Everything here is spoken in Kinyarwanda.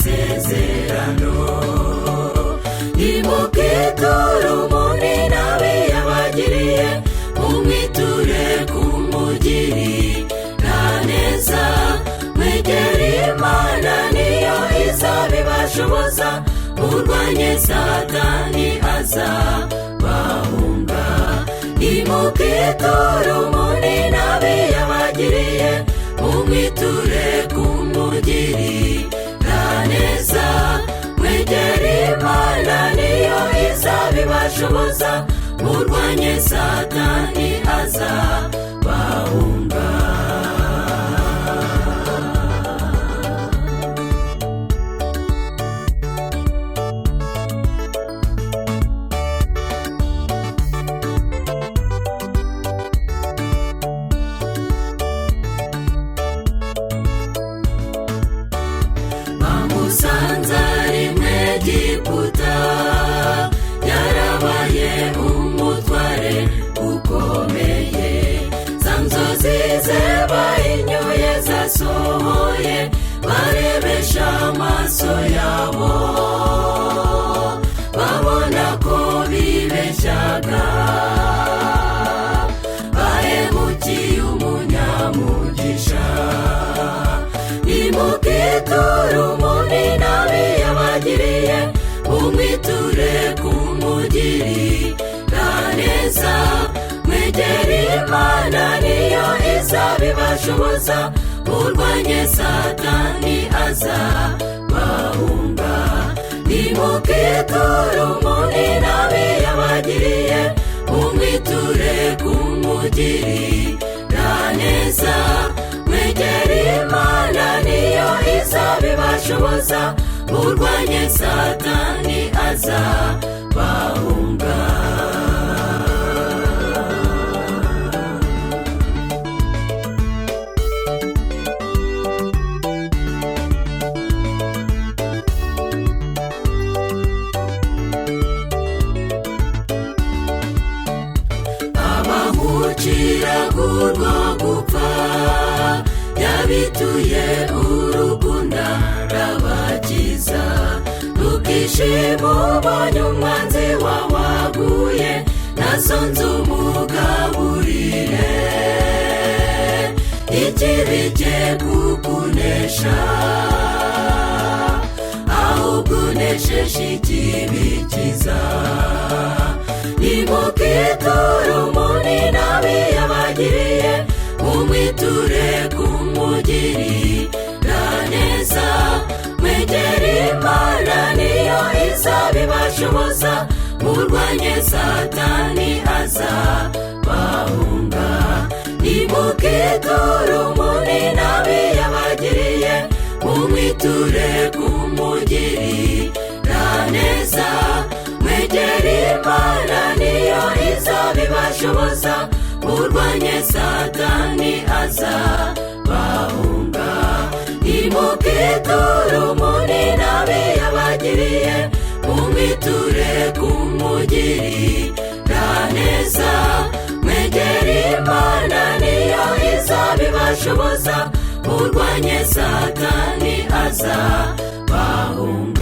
amasezerano. Nimukwiture umuninabi yabagiriye, mumwiture kumugirira neza. Mwegere Imana niyo izabibashoboza, murwanye Satani azabahunga. Nimukwiture umuninabi yabagiriye, mumwiture kumugirira neza. Mwegere Imana niyo izabibashoboza, murwanye Satani azabahunga. Bamusanze ari mu Egiputa, yarabaye umutware ukomeye. Za nzozi ze bahinyuye zasohoye, barebesha amaso yabo, babona ko bibeshyaga. Bahemukiye umunyamugisha. Nimukwiture umuninabi yabagiriye, mumwiture kumugirira neza. Mwegere Imana niyo izabibashoboza, murwanye Satani azabahunga. Nimukwiture umuninabi yabagiriye, mumwiture kumugirira neza. Mwegere Imana niyo izabibashoboza, murwanye Satani azabahunga. Abamukiraga urwo gupfa, yabituye urukundo arabakiza. Ntukishime ubonye umwanzi wawe aguye, nasonze umugaburire. Ikibi cye kukunesha, ahubwo unesheje ikibi cyiza. Nimukwiture umuninabi yabagiriye, mumwiture kumugirira neza. Mwegere Imana niyo izabibashoboza, murwanye Satani azabahunga. Nimukwiture umuninabi yabagiriye, mumwiture kumugirira neza. Mwegere Imana niyo izabibashoboza, murwanye Satani azabahunga. Nimukwiture umuninabi yabagiriye, mumwiture kumugirira neza. Mwegere Imana niyo izabibashoboza, murwanye Satani azabahunga.